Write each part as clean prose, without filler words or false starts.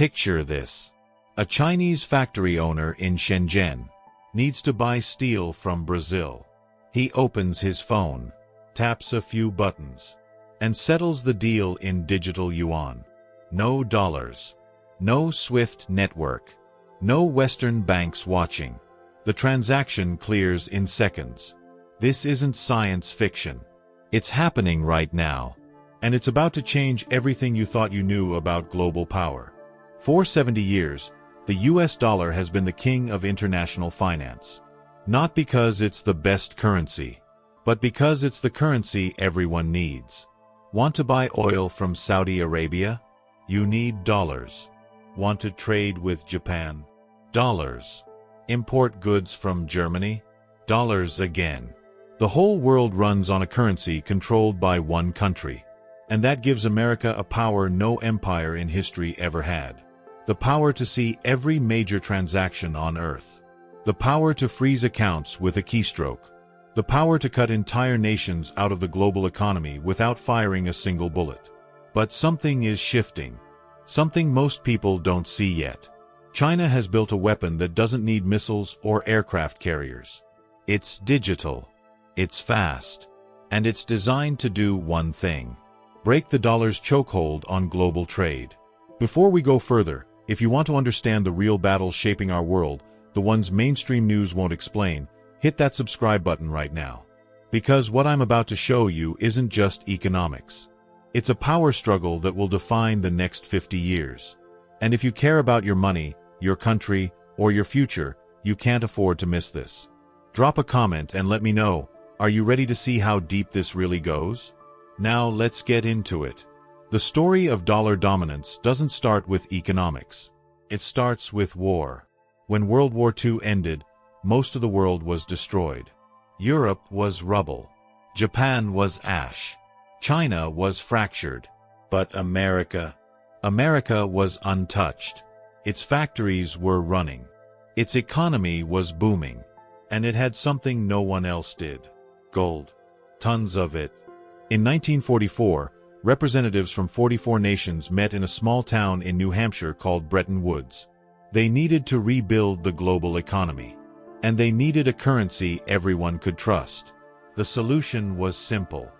Picture this. A Chinese factory owner in Shenzhen needs to buy steel from Brazil. He opens his phone, taps a few buttons, and settles the deal in digital yuan. No dollars. No SWIFT network. No Western banks watching. The transaction clears in seconds. This isn't science fiction. It's happening right now. And it's about to change everything you thought you knew about global power. For 70 years, the US dollar has been the king of international finance. Not because it's the best currency, but because it's the currency everyone needs. Want to buy oil from Saudi Arabia? You need dollars. Want to trade with Japan? Dollars. Import goods from Germany? Dollars again. The whole world runs on a currency controlled by one country. And that gives America a power no empire in history ever had. The power to see every major transaction on Earth. The power to freeze accounts with a keystroke. The power to cut entire nations out of the global economy without firing a single bullet. But something is shifting. Something most people don't see yet. China has built a weapon that doesn't need missiles or aircraft carriers. It's digital. It's fast. And it's designed to do one thing: break the dollar's chokehold on global trade. Before we go further, if you want to understand the real battles shaping our world, the ones mainstream news won't explain, hit that subscribe button right now. Because what I'm about to show you isn't just economics. It's a power struggle that will define the next 50 years. And if you care about your money, your country, or your future, you can't afford to miss this. Drop a comment and let me know, are you ready to see how deep this really goes? Now let's get into it. The story of dollar dominance doesn't start with economics. It starts with war. When World War II ended, most of the world was destroyed. Europe was rubble. Japan was ash. China was fractured. But America was untouched. Its factories were running. Its economy was booming. And it had something no one else did. Gold. Tons of it. In 1944, representatives from 44 nations met in a small town in New Hampshire called Bretton Woods. They needed to rebuild the global economy. And they needed a currency everyone could trust. The solution was simple.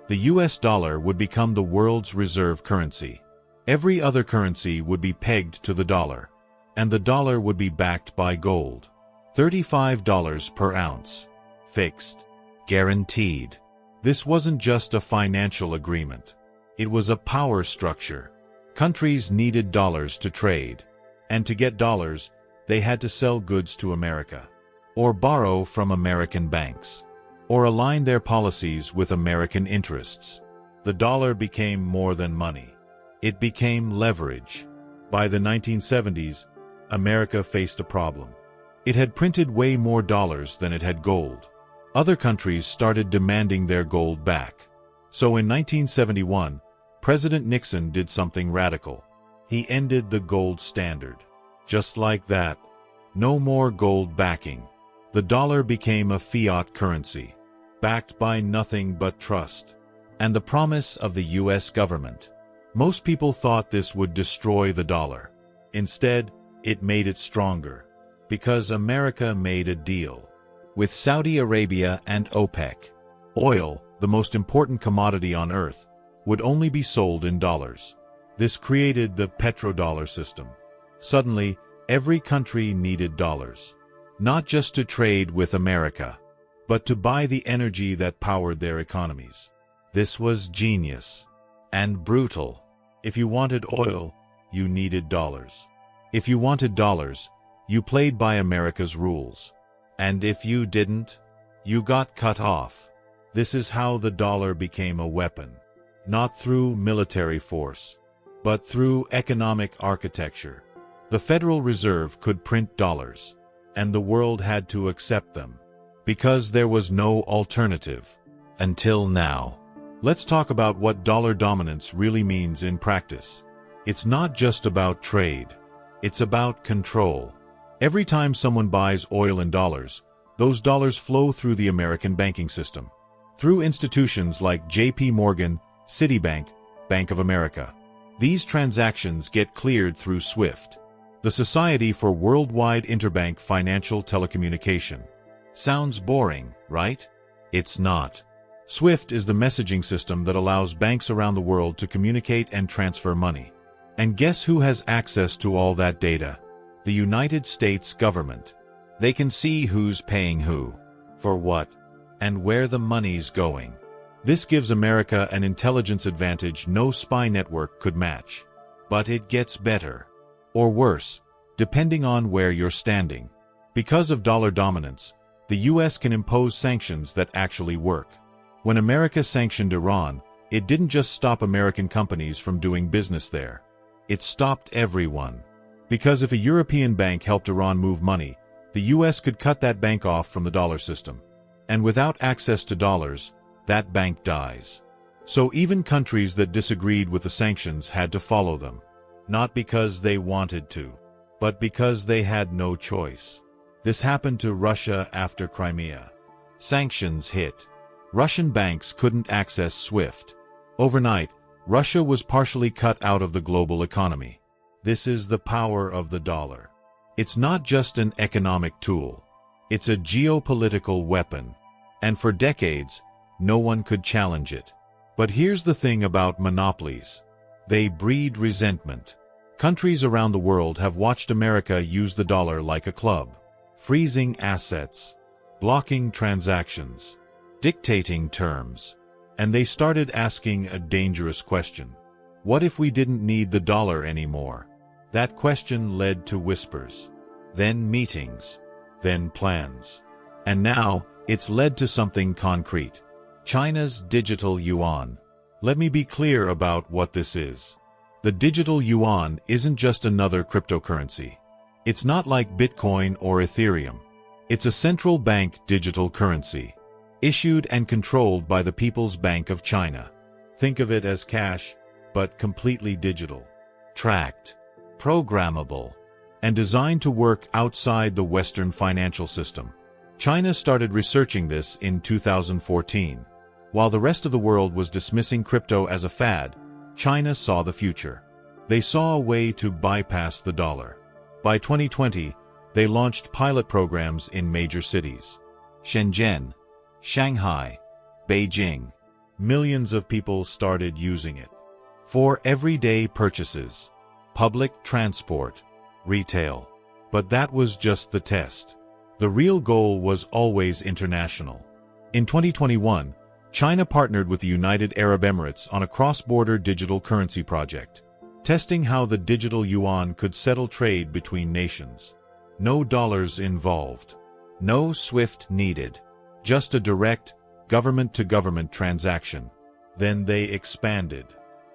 The US dollar would become the world's reserve currency. Every other currency would be pegged to the dollar. And the dollar would be backed by gold. $35 per ounce. Fixed. Guaranteed. This wasn't just a financial agreement. It was a power structure. Countries needed dollars to trade. And to get dollars, they had to sell goods to America. Or borrow from American banks. Or align their policies with American interests. The dollar became more than money. It became leverage. By the 1970s, America faced a problem. It had printed way more dollars than it had gold. Other countries started demanding their gold back. So in 1971, President Nixon did something radical. He ended the gold standard. Just like that. No more gold backing. The dollar became a fiat currency, backed by nothing but trust, and the promise of the US government. Most people thought this would destroy the dollar. Instead, it made it stronger, because America made a deal with Saudi Arabia and OPEC. Oil, the most important commodity on earth, would only be sold in dollars. This created the petrodollar system. Suddenly, every country needed dollars. Not just to trade with America, but to buy the energy that powered their economies. This was genius. And brutal. If you wanted oil, you needed dollars. If you wanted dollars, you played by America's rules. And if you didn't, you got cut off. This is how the dollar became a weapon. Not through military force, but through economic architecture. The Federal Reserve could print dollars, and the world had to accept them, because there was no alternative. Until now. Let's talk about what dollar dominance really means in practice. It's not just about trade. It's about control. Every time someone buys oil in dollars, those dollars flow through the American banking system. Through institutions like J.P. Morgan, Citibank, Bank of America. These transactions get cleared through SWIFT, the Society for Worldwide Interbank Financial Telecommunication. Sounds boring, right? It's not. SWIFT is the messaging system that allows banks around the world to communicate and transfer money. And guess who has access to all that data? The United States government. They can see who's paying who, for what, and where the money's going. This gives America an intelligence advantage no spy network could match. But it gets better. Or worse, depending on where you're standing. Because of dollar dominance, the US can impose sanctions that actually work. When America sanctioned Iran, it didn't just stop American companies from doing business there. It stopped everyone. Because if a European bank helped Iran move money, the US could cut that bank off from the dollar system. And without access to dollars, that bank dies. So even countries that disagreed with the sanctions had to follow them. Not because they wanted to, but because they had no choice. This happened to Russia after Crimea. Sanctions hit. Russian banks couldn't access SWIFT. Overnight, Russia was partially cut out of the global economy. This is the power of the dollar. It's not just an economic tool. It's a geopolitical weapon. And for decades, no one could challenge it. But here's the thing about monopolies. They breed resentment. Countries around the world have watched America use the dollar like a club, freezing assets, blocking transactions, dictating terms. And they started asking a dangerous question. What if we didn't need the dollar anymore? That question led to whispers, then meetings, then plans. And now, it's led to something concrete. China's digital yuan. Let me be clear about what this is. The digital yuan isn't just another cryptocurrency. It's not like Bitcoin or Ethereum. It's a central bank digital currency, issued and controlled by the People's Bank of China. Think of it as cash, but completely digital, tracked, programmable, and designed to work outside the Western financial system. China started researching this in 2014. While the rest of the world was dismissing crypto as a fad, China saw the future. They saw a way to bypass the dollar. By 2020, they launched pilot programs in major cities. Shenzhen, Shanghai, Beijing. Millions of people started using it. For everyday purchases, public transport, retail. But that was just the test. The real goal was always international. In 2021, China partnered with the United Arab Emirates on a cross-border digital currency project, testing how the digital yuan could settle trade between nations. No dollars involved. No SWIFT needed. Just a direct, government-to-government transaction. Then they expanded.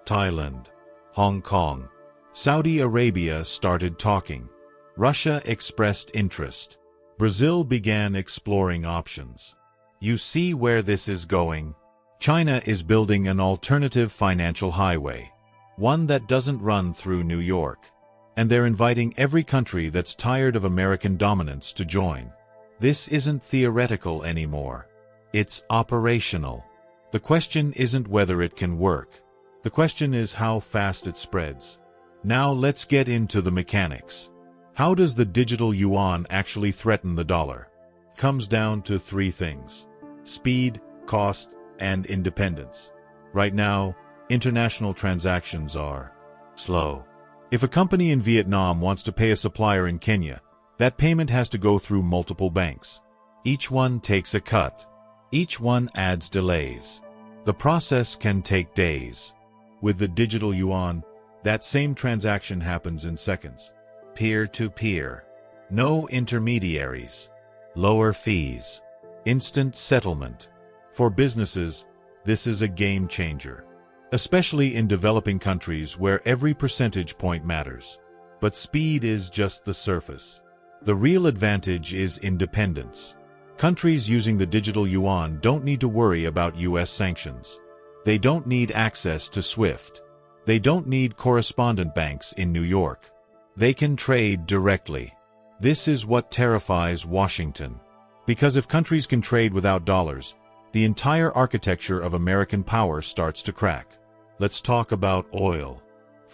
Thailand, Hong Kong, Saudi Arabia started talking. Russia expressed interest. Brazil began exploring options. You see where this is going? China is building an alternative financial highway, one that doesn't run through New York. And they're inviting every country that's tired of American dominance to join. This isn't theoretical anymore. It's operational. The question isn't whether it can work. The question is how fast it spreads. Now let's get into the mechanics. How does the digital yuan actually threaten the dollar? It comes down to three things: speed, cost, and independence. Right now, international transactions are slow. If a company in Vietnam wants to pay a supplier in Kenya, that payment has to go through multiple banks. Each one takes a cut. Each one adds delays. The process can take days. With the digital yuan, that same transaction happens in seconds. Peer-to-peer. No intermediaries. Lower fees. Instant settlement. For businesses, this is a game changer, especially in developing countries where every percentage point matters. But speed is just the surface. The real advantage is independence. Countries using the digital yuan don't need to worry about US sanctions. They don't need access to SWIFT. They don't need correspondent banks in New York. They can trade directly. This is what terrifies Washington. Because if countries can trade without dollars, the entire architecture of American power starts to crack. Let's talk about oil.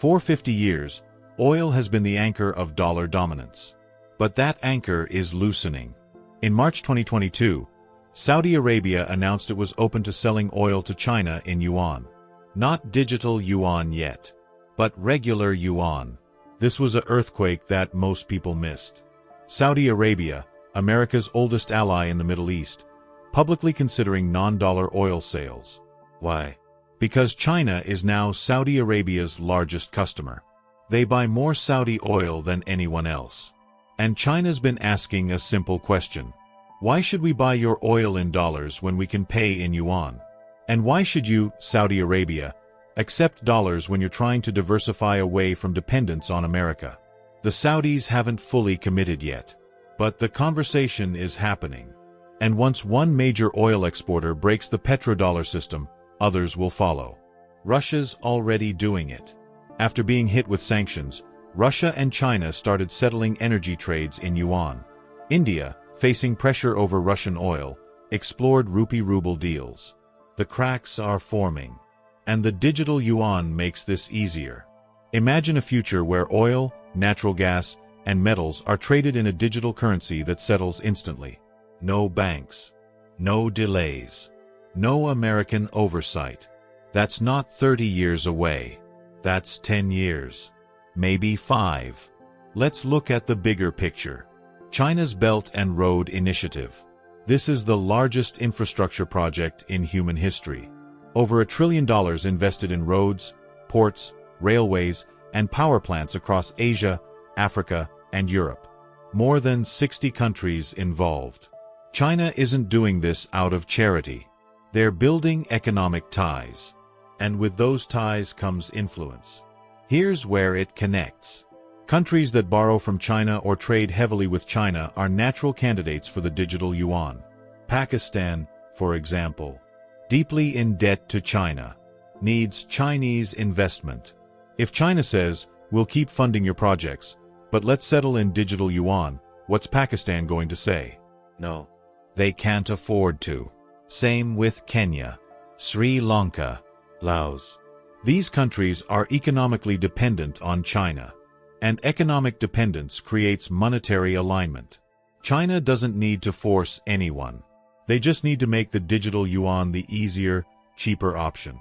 For 50 years, oil has been the anchor of dollar dominance. But that anchor is loosening. In March 2022, Saudi Arabia announced it was open to selling oil to China in yuan. Not digital yuan yet, but regular yuan. This was an earthquake that most people missed. Saudi Arabia, America's oldest ally in the Middle East, publicly considering non-dollar oil sales. Why? Because China is now Saudi Arabia's largest customer. They buy more Saudi oil than anyone else. And China's been asking a simple question. Why should we buy your oil in dollars when we can pay in yuan? And why should you, Saudi Arabia, accept dollars when you're trying to diversify away from dependence on America? The Saudis haven't fully committed yet. But the conversation is happening. And once one major oil exporter breaks the petrodollar system, others will follow. Russia's already doing it. After being hit with sanctions, Russia and China started settling energy trades in yuan. India, facing pressure over Russian oil, explored rupee-ruble deals. The cracks are forming. And the digital yuan makes this easier. Imagine a future where oil, natural gas, and metals are traded in a digital currency that settles instantly. No banks. No delays. No American oversight. That's not 30 years away. That's 10 years. Maybe 5. Let's look at the bigger picture. China's Belt and Road Initiative. This is the largest infrastructure project in human history. Over $1 trillion invested in roads, ports, railways, and power plants across Asia, Africa, and Europe. More than 60 countries involved. China isn't doing this out of charity. They're building economic ties. And with those ties comes influence. Here's where it connects. Countries that borrow from China or trade heavily with China are natural candidates for the digital yuan. Pakistan, for example, deeply in debt to China, needs Chinese investment. If China says, we'll keep funding your projects, but let's settle in digital yuan, what's Pakistan going to say? No. They can't afford to. Same with Kenya, Sri Lanka, Laos. These countries are economically dependent on China. And economic dependence creates monetary alignment. China doesn't need to force anyone. They just need to make the digital yuan the easier, cheaper option.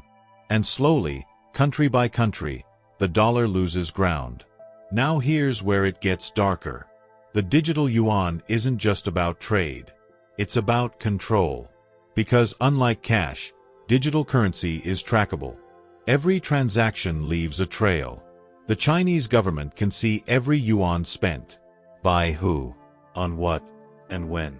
And slowly, country by country, the dollar loses ground. Now here's where it gets darker. The digital yuan isn't just about trade. It's about control. Because unlike cash, digital currency is trackable. Every transaction leaves a trail. The Chinese government can see every yuan spent. By who, on what, and when.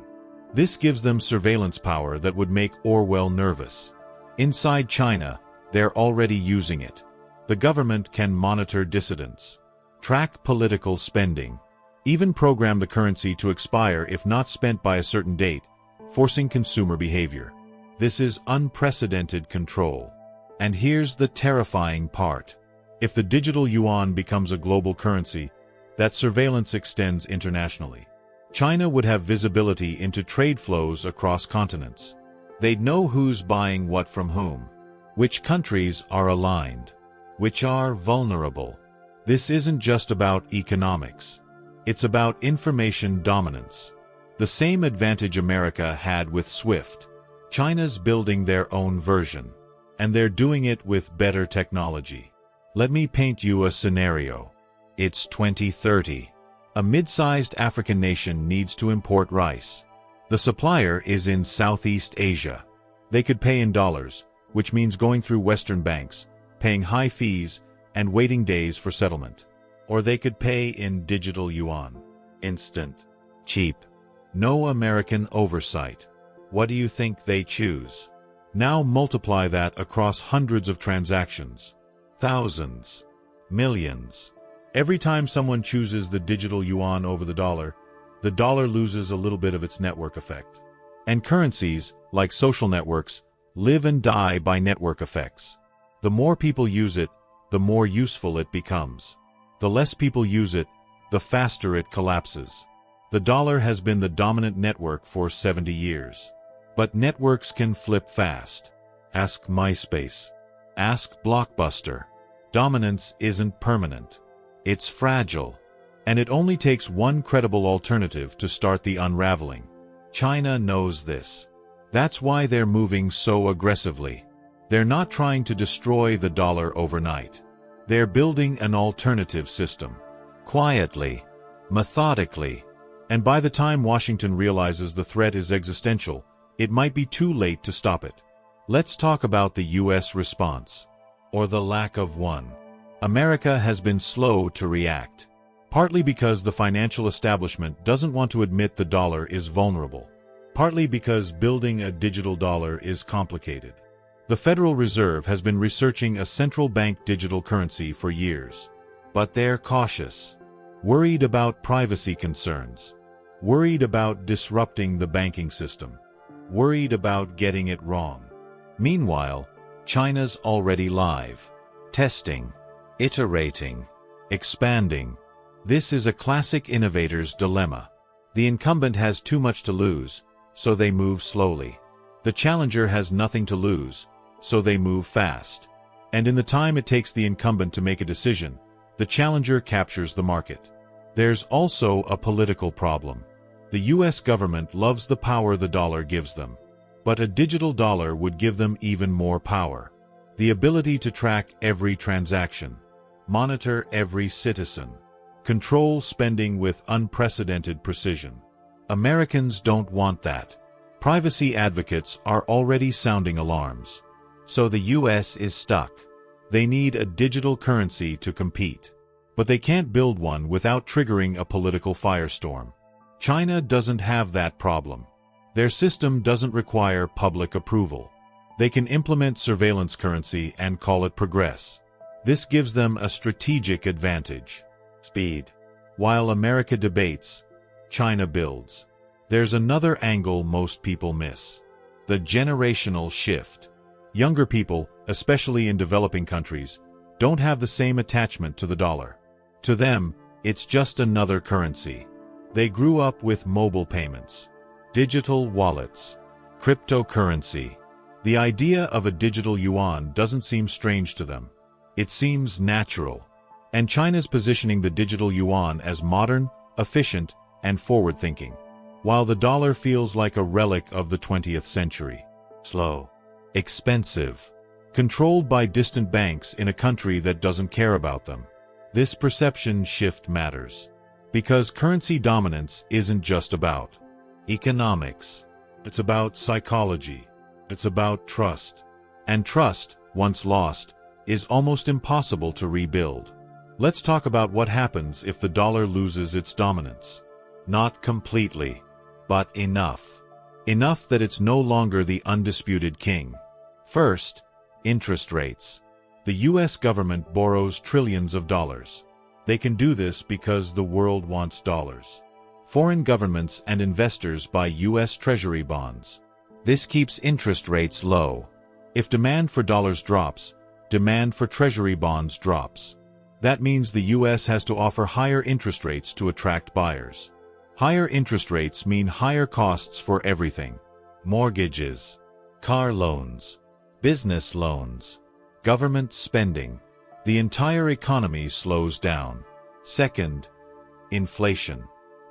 This gives them surveillance power that would make Orwell nervous. Inside China, they're already using it. The government can monitor dissidents, track political spending, even program the currency to expire if not spent by a certain date, forcing consumer behavior. This is unprecedented control. And here's the terrifying part. If the digital yuan becomes a global currency, that surveillance extends internationally. China would have visibility into trade flows across continents. They'd know who's buying what from whom, which countries are aligned, which are vulnerable. This isn't just about economics. It's about information dominance. The same advantage America had with SWIFT. China's building their own version, and they're doing it with better technology. Let me paint you a scenario. It's 2030. A mid-sized African nation needs to import rice. The supplier is in Southeast Asia. They could pay in dollars, which means going through Western banks, paying high fees, and waiting days for settlement. Or they could pay in digital yuan. Instant. Cheap. No American oversight. What do you think they choose? Now multiply that across hundreds of transactions. Thousands. Millions. Every time someone chooses the digital yuan over the dollar loses a little bit of its network effect. And currencies, like social networks, live and die by network effects. The more people use it, the more useful it becomes. The less people use it, the faster it collapses. The dollar has been the dominant network for 70 years. But networks can flip fast. Ask MySpace. Ask Blockbuster. Dominance isn't permanent. It's fragile. And it only takes one credible alternative to start the unraveling. China knows this. That's why they're moving so aggressively. They're not trying to destroy the dollar overnight. They're building an alternative system. Quietly, methodically. And by the time Washington realizes the threat is existential, it might be too late to stop it. Let's talk about the U.S. response. Or the lack of one. America has been slow to react. Partly because the financial establishment doesn't want to admit the dollar is vulnerable. Partly because building a digital dollar is complicated. The Federal Reserve has been researching a central bank digital currency for years. But they're cautious. Worried about privacy concerns. Worried about disrupting the banking system. Worried about getting it wrong. Meanwhile, China's already live. Testing. Iterating. Expanding. This is a classic innovator's dilemma. The incumbent has too much to lose, so they move slowly. The challenger has nothing to lose, so they move fast. And in the time it takes the incumbent to make a decision, the challenger captures the market. There's also a political problem. The U.S. government loves the power the dollar gives them. But a digital dollar would give them even more power. The ability to track every transaction, monitor every citizen, control spending with unprecedented precision. Americans don't want that. Privacy advocates are already sounding alarms. So the U.S. is stuck. They need a digital currency to compete. But they can't build one without triggering a political firestorm. China doesn't have that problem. Their system doesn't require public approval. They can implement surveillance currency and call it progress. This gives them a strategic advantage. Speed. While America debates, China builds. There's another angle most people miss. The generational shift. Younger people, especially in developing countries, don't have the same attachment to the dollar. To them, it's just another currency. They grew up with mobile payments, digital wallets, cryptocurrency. The idea of a digital yuan doesn't seem strange to them. It seems natural. And China's positioning the digital yuan as modern, efficient, and forward-thinking, while the dollar feels like a relic of the 20th century. Slow. Expensive. Controlled by distant banks in a country that doesn't care about them. This perception shift matters. Because currency dominance isn't just about economics. It's about psychology. It's about trust. And trust, once lost, is almost impossible to rebuild. Let's talk about what happens if the dollar loses its dominance. Not completely, but enough. Enough that it's no longer the undisputed king. First, interest rates. The U.S. government borrows trillions of dollars. They can do this because the world wants dollars. Foreign governments and investors buy U.S. Treasury bonds. This keeps interest rates low. If demand for dollars drops, demand for Treasury bonds drops. That means the U.S. has to offer higher interest rates to attract buyers. Higher interest rates mean higher costs for everything. Mortgages, car loans, business loans, government spending. The entire economy slows down. Second, inflation.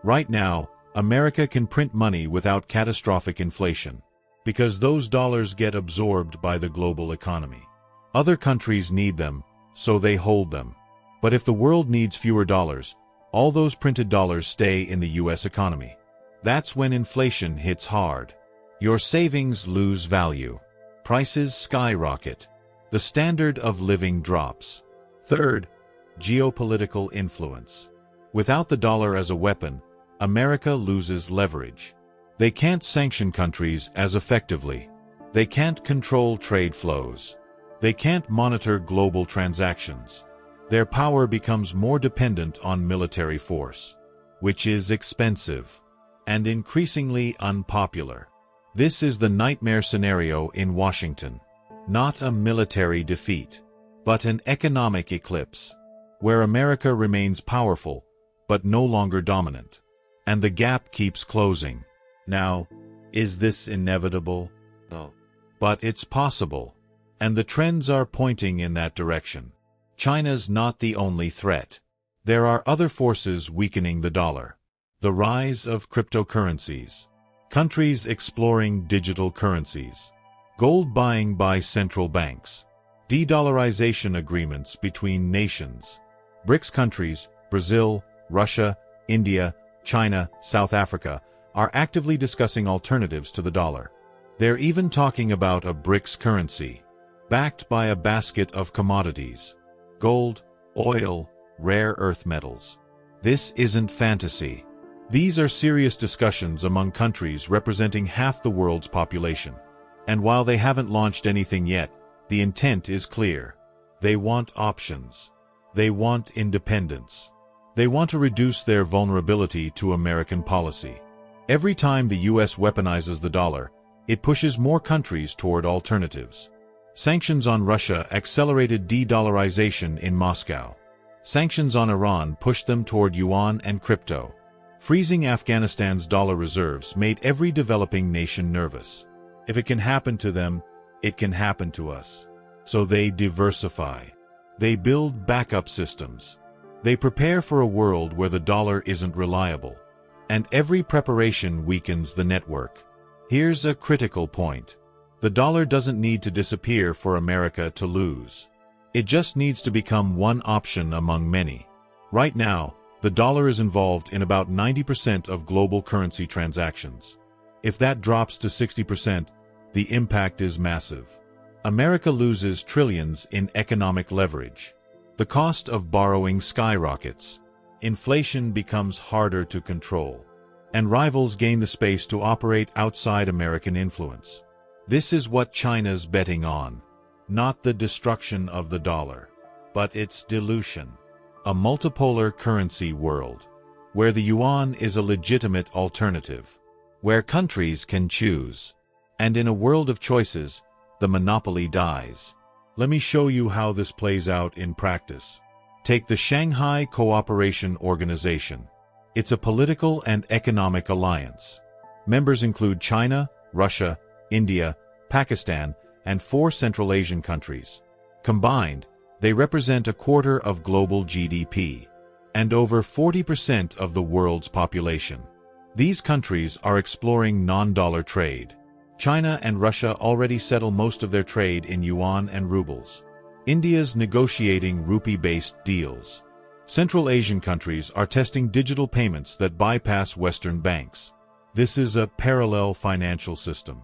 Right now, America can print money without catastrophic inflation, because those dollars get absorbed by the global economy. Other countries need them, so they hold them. But if the world needs fewer dollars, all those printed dollars stay in the U.S. economy. That's when inflation hits hard. Your savings lose value. Prices skyrocket. The standard of living drops. Third, geopolitical influence. Without the dollar as a weapon, America loses leverage. They can't sanction countries as effectively. They can't control trade flows. They can't monitor global transactions. Their power becomes more dependent on military force, which is expensive and increasingly unpopular. This is the nightmare scenario in Washington. Not a military defeat, but an economic eclipse, where America remains powerful, but no longer dominant. And the gap keeps closing. Now, is this inevitable? No. But it's possible. And the trends are pointing in that direction. China's not the only threat. There are other forces weakening the dollar. The rise of cryptocurrencies. Countries exploring digital currencies. Gold buying by central banks. De-dollarization agreements between nations. BRICS countries, Brazil, Russia, India, China, South Africa, are actively discussing alternatives to the dollar. They're even talking about a BRICS currency, backed by a basket of commodities. Gold, oil, rare earth metals. This isn't fantasy. These are serious discussions among countries representing half the world's population. And while they haven't launched anything yet, the intent is clear. They want options. They want independence. They want to reduce their vulnerability to American policy. Every time the US weaponizes the dollar, it pushes more countries toward alternatives. Sanctions on Russia accelerated de-dollarization in Moscow. Sanctions on Iran pushed them toward yuan and crypto. Freezing Afghanistan's dollar reserves made every developing nation nervous. If it can happen to them, it can happen to us. So they diversify. They build backup systems. They prepare for a world where the dollar isn't reliable. And every preparation weakens the network. Here's a critical point. The dollar doesn't need to disappear for America to lose. It just needs to become one option among many. Right now, the dollar is involved in about 90% of global currency transactions. If that drops to 60%, the impact is massive. America loses trillions in economic leverage. The cost of borrowing skyrockets. Inflation becomes harder to control. And rivals gain the space to operate outside American influence. This is what China's betting on. Not the destruction of the dollar, but its dilution. A multipolar currency world, where the yuan is a legitimate alternative, where countries can choose. And in a world of choices, the monopoly dies. Let me show you how this plays out in practice. Take the Shanghai Cooperation Organization. It's a political and economic alliance. Members include China, Russia, India, Pakistan, and 4 Central Asian countries. Combined, they represent a quarter of global GDP and over 40% of the world's population. These countries are exploring non-dollar trade. China and Russia already settle most of their trade in yuan and rubles. India's negotiating rupee-based deals. Central Asian countries are testing digital payments that bypass Western banks. This is a parallel financial system.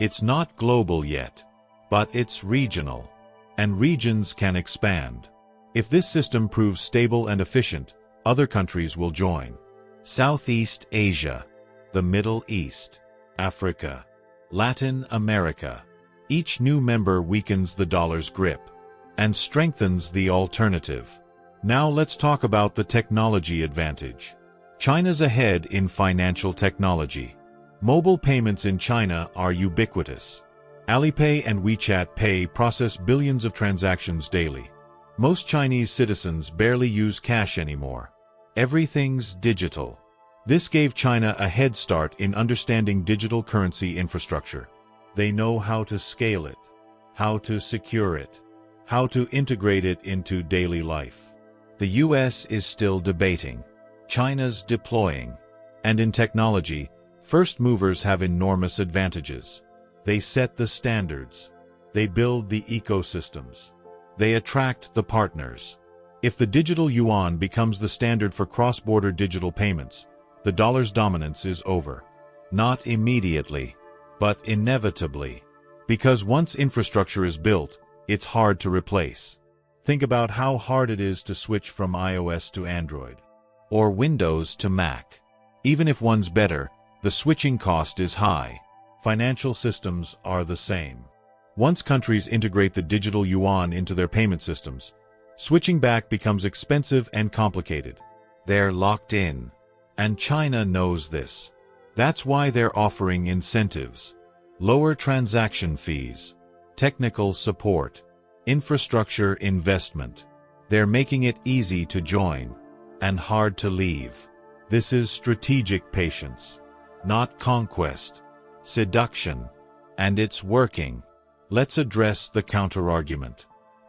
It's not global yet, but it's regional. And regions can expand. If this system proves stable and efficient, other countries will join. Southeast Asia, the Middle East, Africa, Latin America. Each new member weakens the dollar's grip and strengthens the alternative. Now let's talk about the technology advantage. China's ahead in financial technology. Mobile payments in China are ubiquitous. Alipay and WeChat Pay process billions of transactions daily. Most Chinese citizens barely use cash anymore. Everything's digital. This gave China a head start in understanding digital currency infrastructure. They know how to scale it, how to secure it, how to integrate it into daily life. The US is still debating. China's deploying. And in technology, first movers have enormous advantages. They set the standards. They build the ecosystems. They attract the partners. If the digital yuan becomes the standard for cross-border digital payments, the dollar's dominance is over. Not immediately, but inevitably. Because once infrastructure is built, it's hard to replace. Think about how hard it is to switch from iOS to Android, or Windows to Mac. Even if one's better, the switching cost is high. Financial systems are the same. Once countries integrate the digital yuan into their payment systems, switching back becomes expensive and complicated. They're locked in. And China knows this. That's why they're offering incentives. Lower transaction fees, technical support, infrastructure investment. They're making it easy to join and hard to leave. This is strategic patience, not conquest. Seduction. And it's working. Let's address the counterargument.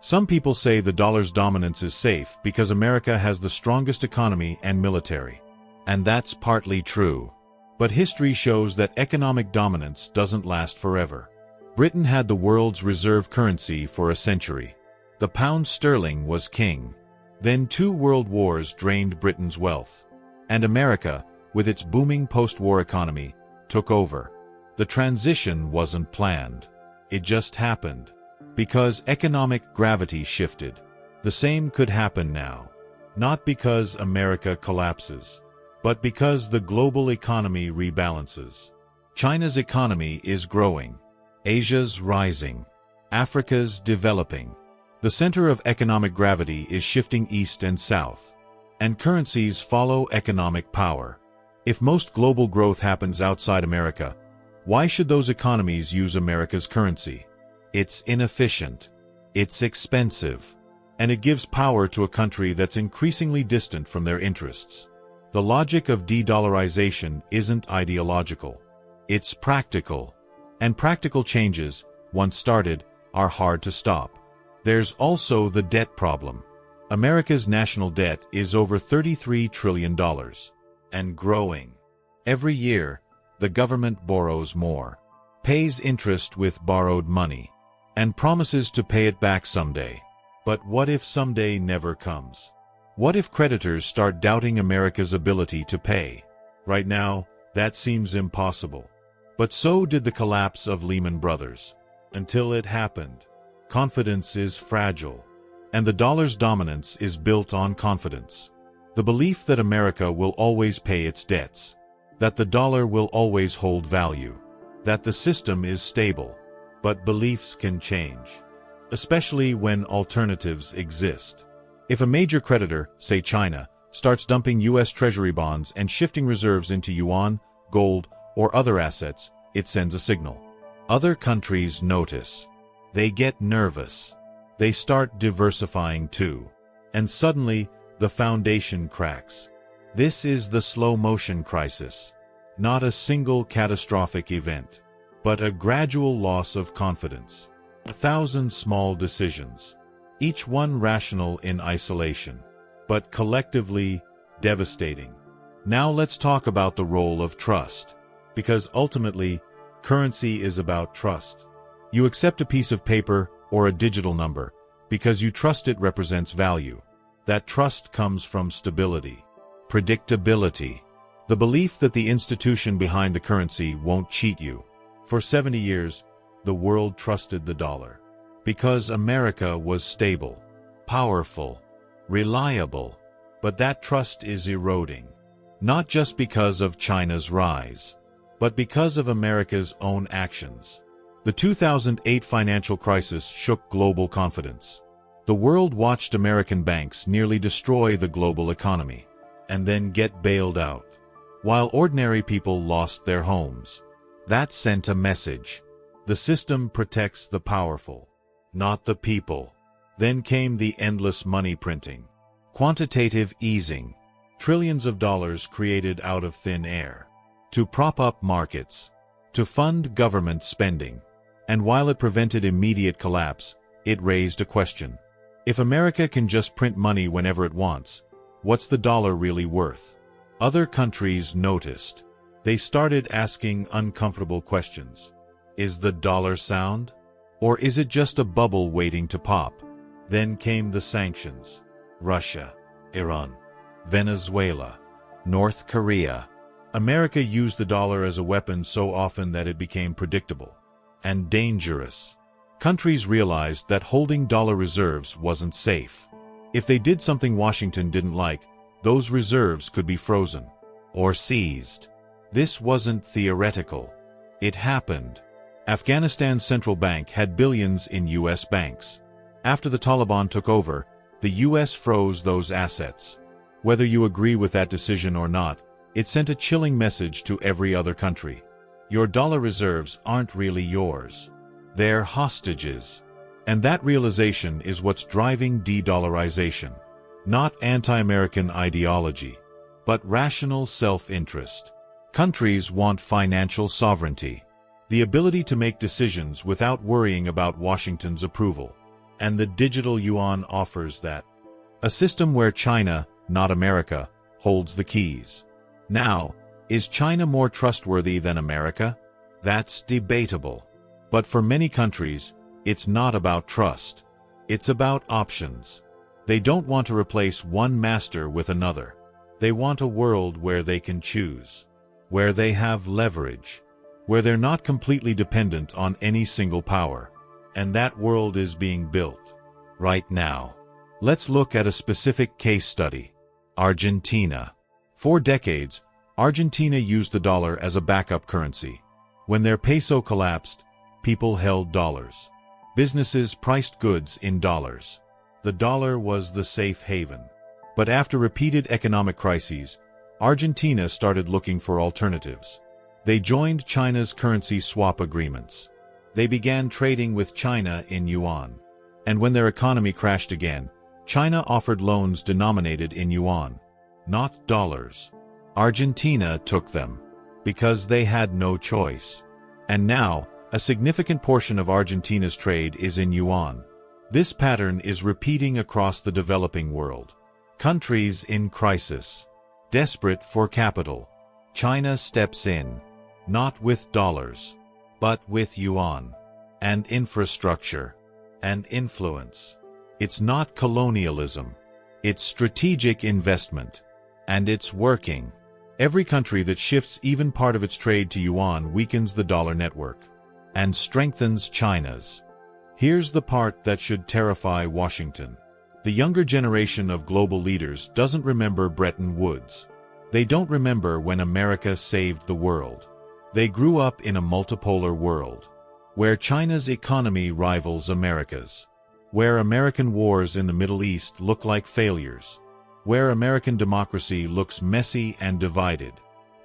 Some people say the dollar's dominance is safe because America has the strongest economy and military. And that's partly true. But history shows that economic dominance doesn't last forever. Britain had the world's reserve currency for a century. The pound sterling was king. Then 2 world wars drained Britain's wealth. And America, with its booming post-war economy, took over. The transition wasn't planned. It just happened. Because economic gravity shifted. The same could happen now. Not because America collapses, but because the global economy rebalances. China's economy is growing. Asia's rising. Africa's developing. The center of economic gravity is shifting east and south. And currencies follow economic power. If most global growth happens outside America, why should those economies use America's currency? It's inefficient. It's expensive. And it gives power to a country that's increasingly distant from their interests. The logic of de-dollarization isn't ideological. It's practical. And practical changes, once started, are hard to stop. There's also the debt problem. America's national debt is over $33 trillion. And growing. Every year, the government borrows more, pays interest with borrowed money, and promises to pay it back someday. But what if someday never comes? What if creditors start doubting America's ability to pay? Right now, that seems impossible. But so did the collapse of Lehman Brothers. Until it happened. Confidence is fragile. And the dollar's dominance is built on confidence. The belief that America will always pay its debts. That the dollar will always hold value. That the system is stable. But beliefs can change. Especially when alternatives exist. If a major creditor, say China, starts dumping U.S. Treasury bonds and shifting reserves into yuan, gold, or other assets, it sends a signal. Other countries notice. They get nervous. They start diversifying too. And suddenly, the foundation cracks. This is the slow-motion crisis. Not a single catastrophic event, but a gradual loss of confidence. 1,000 small decisions, each one rational in isolation, but collectively devastating. Now let's talk about the role of trust, because ultimately, currency is about trust. You accept a piece of paper or a digital number because you trust it represents value. That trust comes from stability, predictability, the belief that the institution behind the currency won't cheat you. For 70 years, the world trusted the dollar because America was stable, powerful, reliable. But that trust is eroding, not just because of China's rise, but because of America's own actions. The 2008 financial crisis shook global confidence. The world watched American banks nearly destroy the global economy, and then get bailed out, while ordinary people lost their homes. That sent a message. The system protects the powerful, not the people. Then came the endless money printing, quantitative easing, trillions of dollars created out of thin air, to prop up markets, to fund government spending. And while it prevented immediate collapse, it raised a question. If America can just print money whenever it wants, what's the dollar really worth? Other countries noticed. They started asking uncomfortable questions. Is the dollar sound? Or is it just a bubble waiting to pop? Then came the sanctions. Russia, Iran, Venezuela, North Korea. America used the dollar as a weapon so often that it became predictable and dangerous. Countries realized that holding dollar reserves wasn't safe. If they did something Washington didn't like, those reserves could be frozen or seized. This wasn't theoretical. It happened. Afghanistan's central bank had billions in U.S. banks. After the Taliban took over, the U.S. froze those assets. Whether you agree with that decision or not, it sent a chilling message to every other country. Your dollar reserves aren't really yours. They're hostages. And that realization is what's driving de-dollarization. Not anti-American ideology, but rational self-interest. Countries want financial sovereignty. The ability to make decisions without worrying about Washington's approval. And the digital yuan offers that. A system where China, not America, holds the keys. Now, is China more trustworthy than America? That's debatable. But for many countries, it's not about trust. It's about options. They don't want to replace one master with another. They want a world where they can choose, where they have leverage, where they're not completely dependent on any single power. And that world is being built right now. Let's look at a specific case study. Argentina. For decades, Argentina used the dollar as a backup currency. When their peso collapsed, people held dollars. Businesses priced goods in dollars. The dollar was the safe haven. But after repeated economic crises, Argentina started looking for alternatives. They joined China's currency swap agreements. They began trading with China in yuan. And when their economy crashed again, China offered loans denominated in yuan, not dollars. Argentina took them, because they had no choice. And now, a significant portion of Argentina's trade is in yuan. This pattern is repeating across the developing world. Countries in crisis, desperate for capital. China steps in, not with dollars, but with yuan, and infrastructure, and influence. It's not colonialism. It's strategic investment. And it's working. Every country that shifts even part of its trade to yuan weakens the dollar network and strengthens China's. Here's the part that should terrify Washington. The younger generation of global leaders doesn't remember Bretton Woods. They don't remember when America saved the world. They grew up in a multipolar world, where China's economy rivals America's, where American wars in the Middle East look like failures, where American democracy looks messy and divided.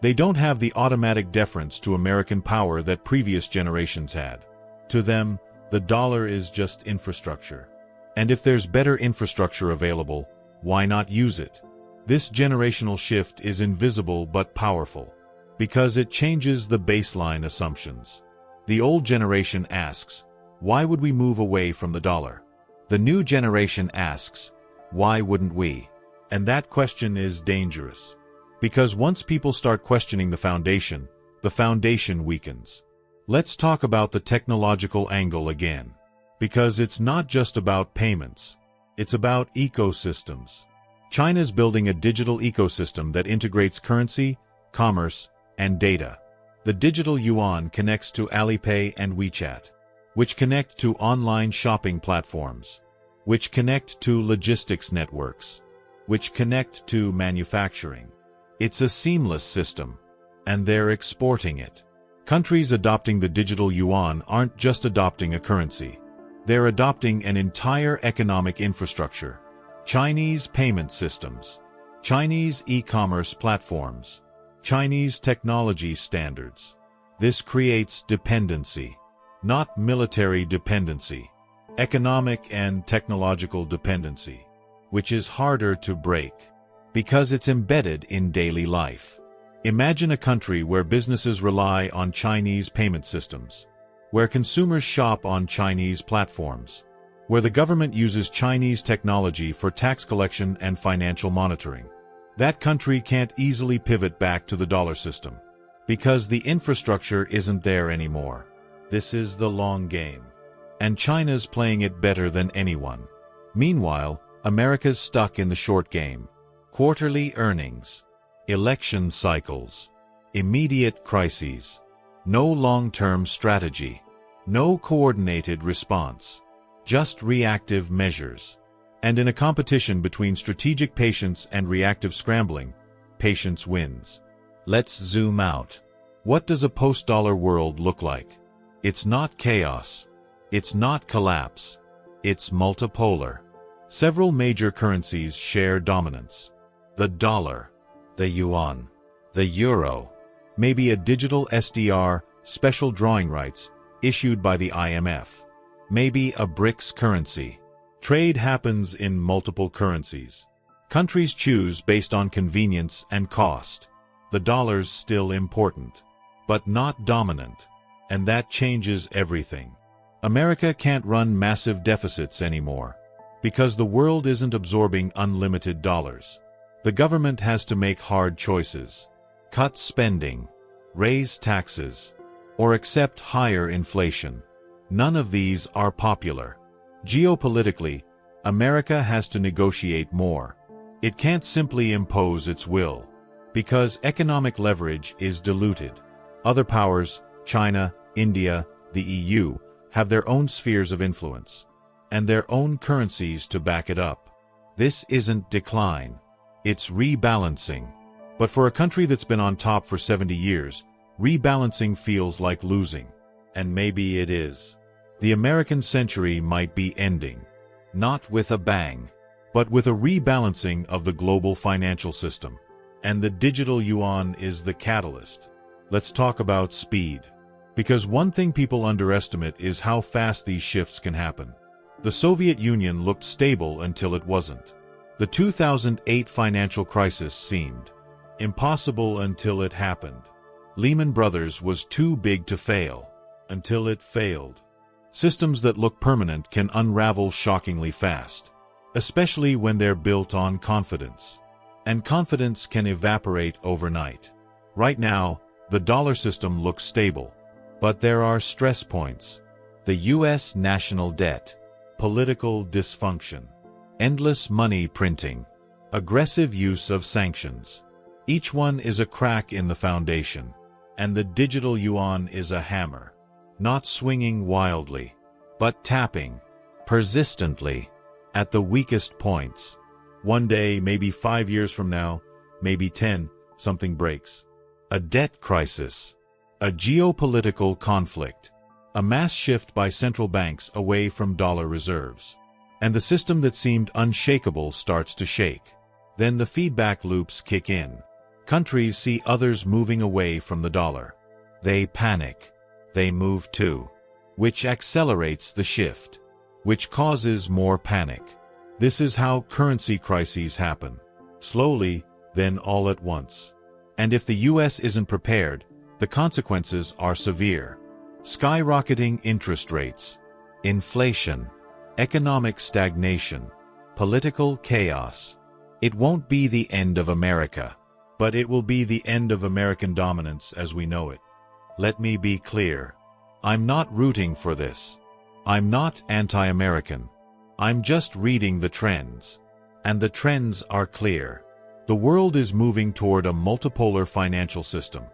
They don't have the automatic deference to American power that previous generations had. To them, the dollar is just infrastructure. And if there's better infrastructure available, why not use it? This generational shift is invisible but powerful, because it changes the baseline assumptions. The old generation asks, why would we move away from the dollar? The new generation asks, why wouldn't we? And that question is dangerous. Because once people start questioning the foundation weakens. Let's talk about the technological angle again. Because it's not just about payments. It's about ecosystems. China's building a digital ecosystem that integrates currency, commerce, and data. The digital yuan connects to Alipay and WeChat, which connect to online shopping platforms, which connect to logistics networks, which connect to manufacturing. It's a seamless system, and they're exporting it. Countries adopting the digital yuan aren't just adopting a currency. They're adopting an entire economic infrastructure. Chinese payment systems, Chinese e-commerce platforms, Chinese technology standards. This creates dependency, not military dependency, economic and technological dependency, which is harder to break because it's embedded in daily life. Imagine a country where businesses rely on Chinese payment systems, where consumers shop on Chinese platforms, where the government uses Chinese technology for tax collection and financial monitoring. That country can't easily pivot back to the dollar system, because the infrastructure isn't there anymore. This is the long game. And China's playing it better than anyone. Meanwhile, America's stuck in the short game. Quarterly earnings, election cycles, immediate crises, no long-term strategy, no coordinated response, just reactive measures. And in a competition between strategic patience and reactive scrambling, patience wins. Let's zoom out. What does a post-dollar world look like? It's not chaos. It's not collapse. It's multipolar. Several major currencies share dominance. The dollar, the yuan, the euro, maybe a digital SDR, special drawing rights, issued by the IMF, maybe a BRICS currency. Trade happens in multiple currencies. Countries choose based on convenience and cost. The dollar's still important, but not dominant, and that changes everything. America can't run massive deficits anymore, because the world isn't absorbing unlimited dollars. The government has to make hard choices: cut spending, raise taxes, or accept higher inflation. None of these are popular. Geopolitically, America has to negotiate more. It can't simply impose its will, because economic leverage is diluted. Other powers, China, India, the EU, have their own spheres of influence, and their own currencies to back it up. This isn't decline, it's rebalancing. But for a country that's been on top for 70 years, rebalancing feels like losing. And maybe it is. The American century might be ending, not with a bang, but with a rebalancing of the global financial system. And the digital yuan is the catalyst. Let's talk about speed. Because one thing people underestimate is how fast these shifts can happen. The Soviet Union looked stable until it wasn't. The 2008 financial crisis seemed impossible until it happened. Lehman Brothers was too big to fail until it failed. Systems that look permanent can unravel shockingly fast, especially when they're built on confidence. And confidence can evaporate overnight. Right now, the dollar system looks stable, but there are stress points. The U.S. national debt, political dysfunction, endless money printing, aggressive use of sanctions. Each one is a crack in the foundation, and the digital yuan is a hammer, not swinging wildly, but tapping persistently at the weakest points. One day, maybe 5 years from now, maybe 10, something breaks. A debt crisis, a geopolitical conflict, a mass shift by central banks away from dollar reserves. And the system that seemed unshakable starts to shake. Then the feedback loops kick in. Countries see others moving away from the dollar. They panic. They move too, which accelerates the shift, which causes more panic. This is how currency crises happen. Slowly, then all at once. And if the U.S. isn't prepared, the consequences are severe. Skyrocketing interest rates, inflation, economic stagnation, political chaos. It won't be the end of America, but it will be the end of American dominance as we know it. Let me be clear. I'm not rooting for this. I'm not anti-American. I'm just reading the trends. And the trends are clear. The world is moving toward a multipolar financial system,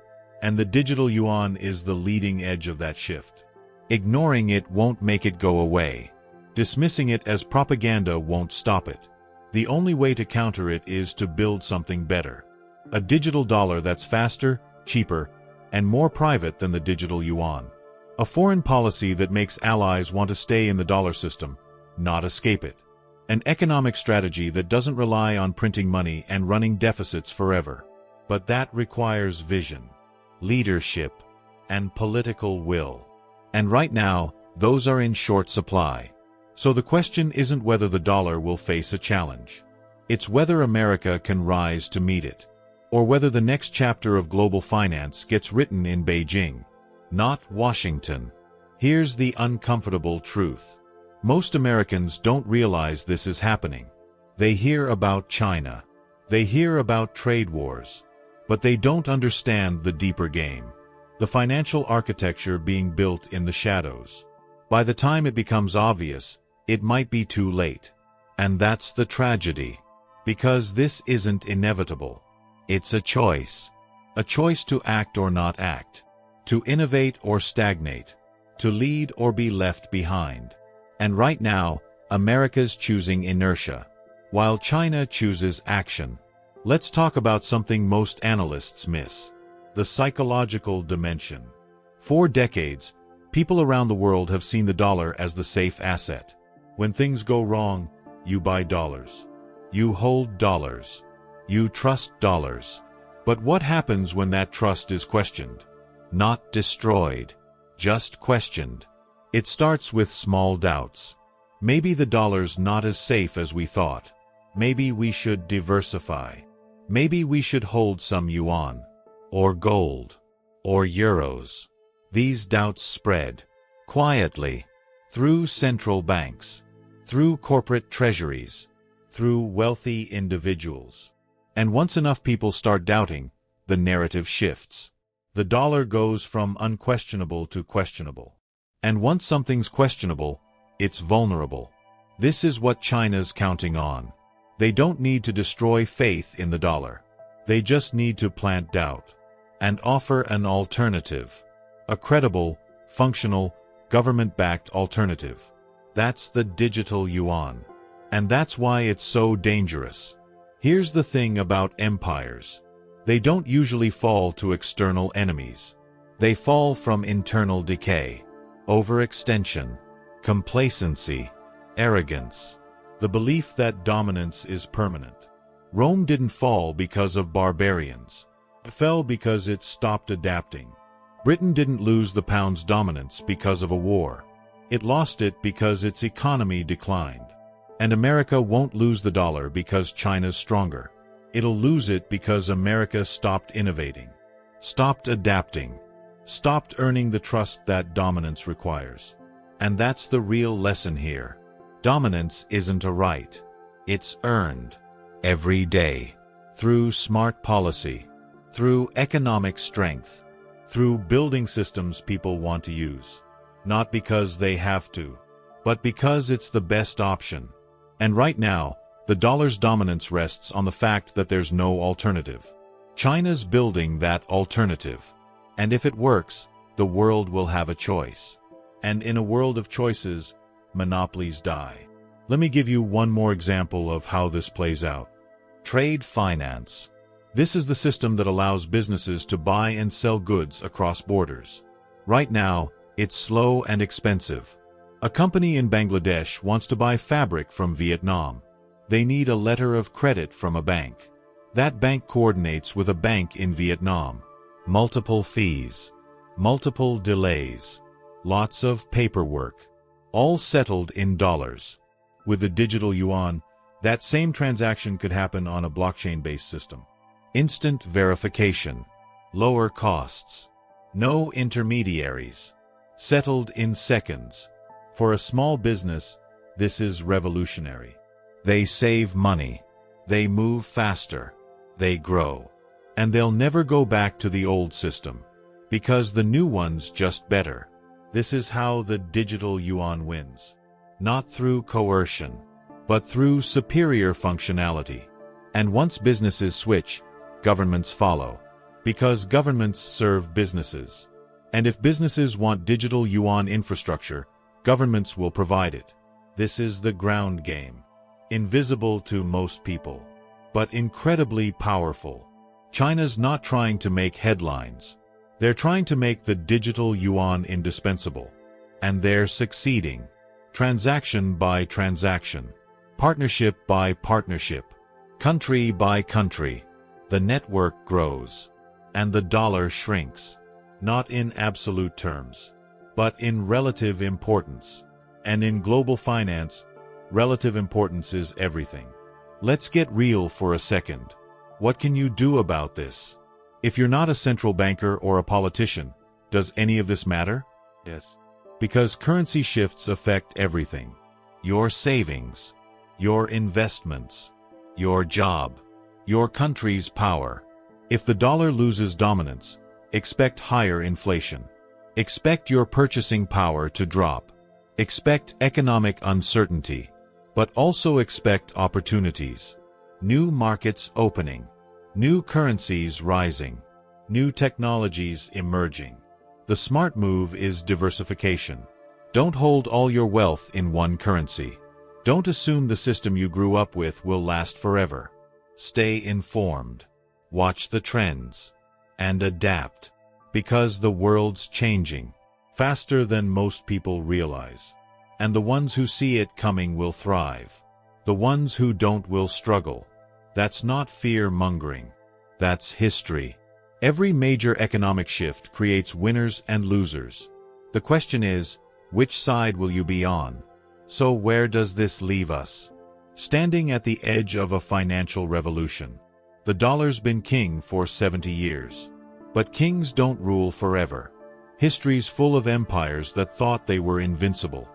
and the digital yuan is the leading edge of that shift. Ignoring it won't make it go away. Dismissing it as propaganda won't stop it. The only way to counter it is to build something better. A digital dollar that's faster, cheaper, and more private than the digital yuan. A foreign policy that makes allies want to stay in the dollar system, not escape it. An economic strategy that doesn't rely on printing money and running deficits forever. But that requires vision, leadership, and political will. And right now, those are in short supply. So the question isn't whether the dollar will face a challenge. It's whether America can rise to meet it. Or whether the next chapter of global finance gets written in Beijing, not Washington. Here's the uncomfortable truth. Most Americans don't realize this is happening. They hear about China. They hear about trade wars. But they don't understand the deeper game. The financial architecture being built in the shadows. By the time it becomes obvious, it might be too late. And that's the tragedy. Because this isn't inevitable. It's a choice. A choice to act or not act. To innovate or stagnate. To lead or be left behind. And right now, America's choosing inertia, while China chooses action. Let's talk about something most analysts miss. The psychological dimension. For decades, people around the world have seen the dollar as the safe asset. When things go wrong, you buy dollars. You hold dollars. You trust dollars. But what happens when that trust is questioned? Not destroyed, just questioned. It starts with small doubts. Maybe the dollar's not as safe as we thought. Maybe we should diversify. Maybe we should hold some yuan, or gold, or euros. These doubts spread quietly, through central banks, through corporate treasuries, through wealthy individuals. And once enough people start doubting, the narrative shifts. The dollar goes from unquestionable to questionable. And once something's questionable, it's vulnerable. This is what China's counting on. They don't need to destroy faith in the dollar. They just need to plant doubt and offer an alternative. A credible, functional, government-backed alternative. That's the digital yuan. And that's why it's so dangerous. Here's the thing about empires. They don't usually fall to external enemies. They fall from internal decay, overextension, complacency, arrogance, the belief that dominance is permanent. Rome didn't fall because of barbarians. It fell because it stopped adapting. Britain didn't lose the pound's dominance because of a war. It lost it because its economy declined. And America won't lose the dollar because China's stronger. It'll lose it because America stopped innovating, stopped adapting, stopped earning the trust that dominance requires. And that's the real lesson here. Dominance isn't a right. It's earned. Every day. Through smart policy. Through economic strength. Through building systems people want to use. Not because they have to, but because it's the best option. And right now, the dollar's dominance rests on the fact that there's no alternative. China's building that alternative. And if it works, the world will have a choice. And in a world of choices, monopolies die. Let me give you one more example of how this plays out. Trade finance. This is the system that allows businesses to buy and sell goods across borders. Right now, it's slow and expensive. A company in Bangladesh wants to buy fabric from Vietnam. They need a letter of credit from a bank. That bank coordinates with a bank in Vietnam. Multiple fees. Multiple delays. Lots of paperwork. All settled in dollars. With the digital yuan, that same transaction could happen on a blockchain-based system. Instant verification. Lower costs. No intermediaries. Settled in seconds. For a small business, this is revolutionary. They save money. They move faster. They grow. And they'll never go back to the old system. Because the new one's just better. This is how the digital yuan wins. Not through coercion, but through superior functionality. And once businesses switch, governments follow. Because governments serve businesses. And if businesses want digital yuan infrastructure, governments will provide it. This is the ground game. Invisible to most people, but incredibly powerful. China's not trying to make headlines. They're trying to make the digital yuan indispensable. And they're succeeding. Transaction by transaction. Partnership by partnership. Country by country. The network grows. And the dollar shrinks. Not in absolute terms, but in relative importance. And in global finance, relative importance is everything. Let's get real for a second. What can you do about this? If you're not a central banker or a politician, does any of this matter? Yes. Because currency shifts affect everything. Your savings, your investments, your job, your country's power. If the dollar loses dominance, expect higher inflation. Expect your purchasing power to drop. Expect economic uncertainty. But also expect opportunities. New markets opening. New currencies rising. New technologies emerging. The smart move is diversification. Don't hold all your wealth in one currency. Don't assume the system you grew up with will last forever. Stay informed. Watch the trends. And adapt. Because the world's changing. Faster than most people realize. And the ones who see it coming will thrive. The ones who don't will struggle. That's not fear-mongering. That's history. Every major economic shift creates winners and losers. The question is, which side will you be on? So where does this leave us? Standing at the edge of a financial revolution. The dollar's been king for 70 years. But kings don't rule forever. History's full of empires that thought they were invincible.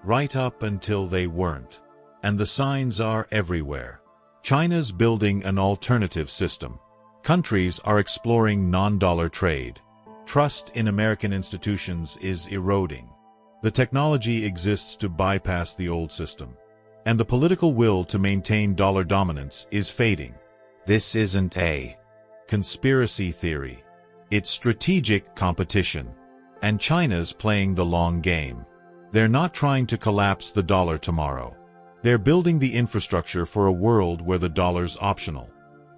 right up until they weren't. And the signs are everywhere. China's building an alternative system. Countries are exploring non-dollar trade. Trust in American institutions is eroding. The technology exists to bypass the old system. And the political will to maintain dollar dominance is fading. This isn't a conspiracy theory. It's strategic competition. And China's playing the long game. They're not trying to collapse the dollar tomorrow. They're building the infrastructure for a world where the dollar's optional.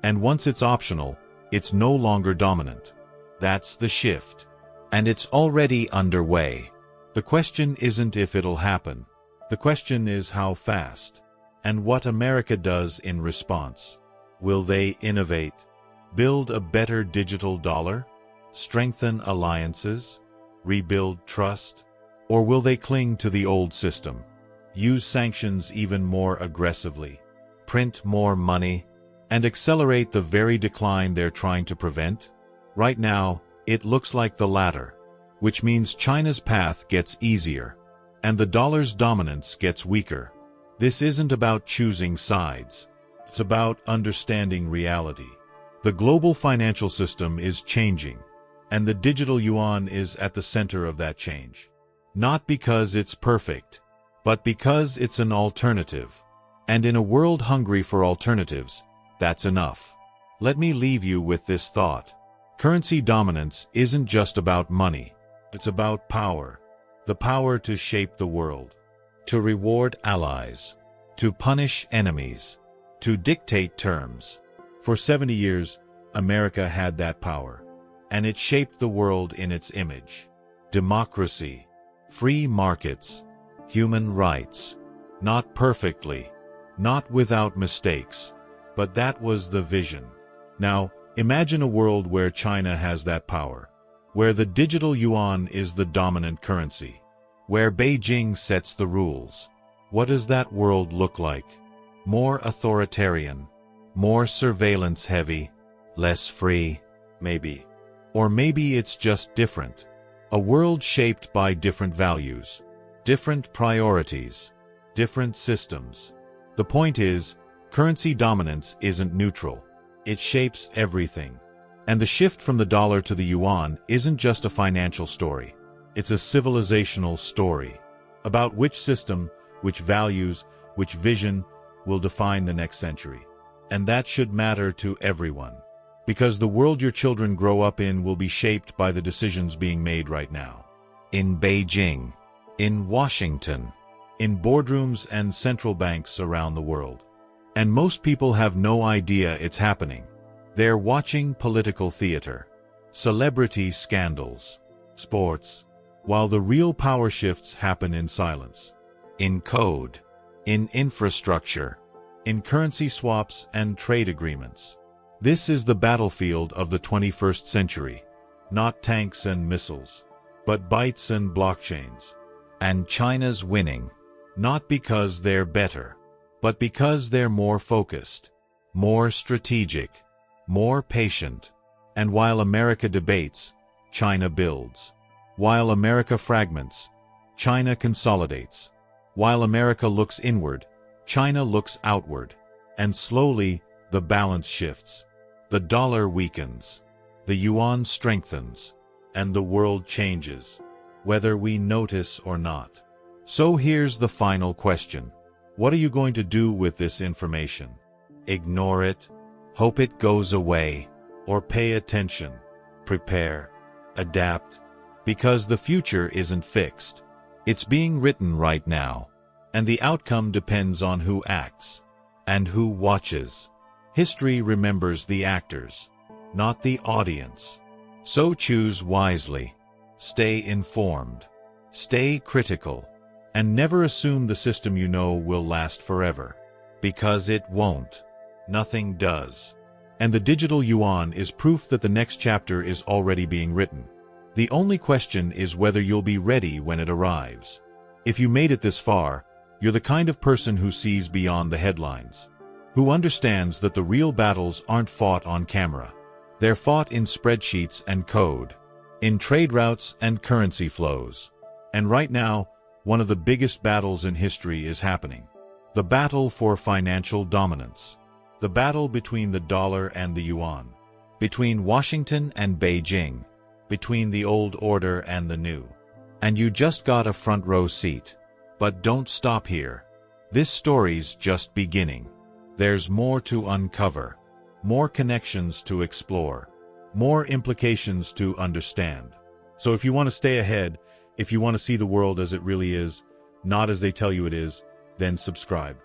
And once it's optional, it's no longer dominant. That's the shift. And it's already underway. The question isn't if it'll happen. The question is how fast. And what America does in response. Will they innovate? Build a better digital dollar? Strengthen alliances? Rebuild trust? Or will they cling to the old system? Use sanctions even more aggressively? Print more money? And accelerate the very decline they're trying to prevent? Right now, it looks like the latter, which means China's path gets easier, and the dollar's dominance gets weaker. This isn't about choosing sides. It's about understanding reality. The global financial system is changing, and the digital yuan is at the center of that change. Not because it's perfect, but because it's an alternative. And in a world hungry for alternatives, that's enough. Let me leave you with this thought. Currency dominance isn't just about money. It's about power. The power to shape the world, to reward allies, to punish enemies, to dictate terms. For 70 years, America had that power, and it shaped the world in its image. Democracy, free markets, human rights. Not perfectly, not without mistakes, but that was the vision. Now, imagine a world where China has that power, where the digital yuan is the dominant currency, where Beijing sets the rules. What does that world look like? More authoritarian, more surveillance-heavy, less free, maybe. Or maybe it's just different. A world shaped by different values, different priorities, different systems. The point is, currency dominance isn't neutral. It shapes everything. And the shift from the dollar to the yuan isn't just a financial story. It's a civilizational story about which system, which values, which vision will define the next century. And that should matter to everyone. Because the world your children grow up in will be shaped by the decisions being made right now. In Beijing, in Washington, in boardrooms and central banks around the world. And most people have no idea it's happening. They're watching political theater, celebrity scandals, sports, while the real power shifts happen in silence. In code, in infrastructure, in currency swaps and trade agreements. This is the battlefield of the 21st century. Not tanks and missiles, but bytes and blockchains. And China's winning, not because they're better, but because they're more focused, more strategic, more patient. And while America debates, China builds. While America fragments, China consolidates. While America looks inward, China looks outward. And slowly, the balance shifts. The dollar weakens. The yuan strengthens. And the world changes, whether we notice or not. So here's the final question. What are you going to do with this information? Ignore it? Hope it goes away? Or pay attention? Prepare? Adapt? Because the future isn't fixed. It's being written right now. And the outcome depends on who acts. And who watches. History remembers the actors, not the audience. So choose wisely. Stay informed. Stay critical. And never assume the system you know will last forever. Because it won't. Nothing does. And the digital yuan is proof that the next chapter is already being written. The only question is whether you'll be ready when it arrives. If you made it this far, you're the kind of person who sees beyond the headlines. Who understands that the real battles aren't fought on camera. They're fought in spreadsheets and code. In trade routes and currency flows. And right now, one of the biggest battles in history is happening. The battle for financial dominance. The battle between the dollar and the yuan. Between Washington and Beijing. Between the old order and the new. And you just got a front row seat. But don't stop here. This story's just beginning. There's more to uncover. More connections to explore. More implications to understand. So if you want to stay ahead, if you want to see the world as it really is, not as they tell you it is, then subscribe.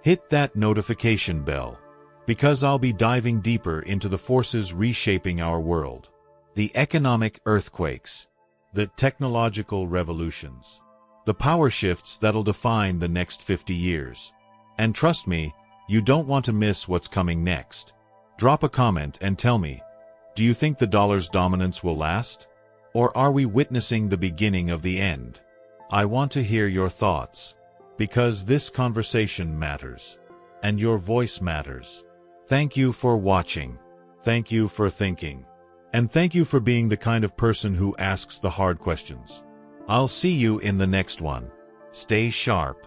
Hit that notification bell, because I'll be diving deeper into the forces reshaping our world. The economic earthquakes, the technological revolutions, the power shifts that'll define the next 50 years. And trust me, you don't want to miss what's coming next. Drop a comment and tell me, do you think the dollar's dominance will last? Or are we witnessing the beginning of the end? I want to hear your thoughts, because this conversation matters, and your voice matters. Thank you for watching. Thank you for thinking. And thank you for being the kind of person who asks the hard questions. I'll see you in the next one. Stay sharp.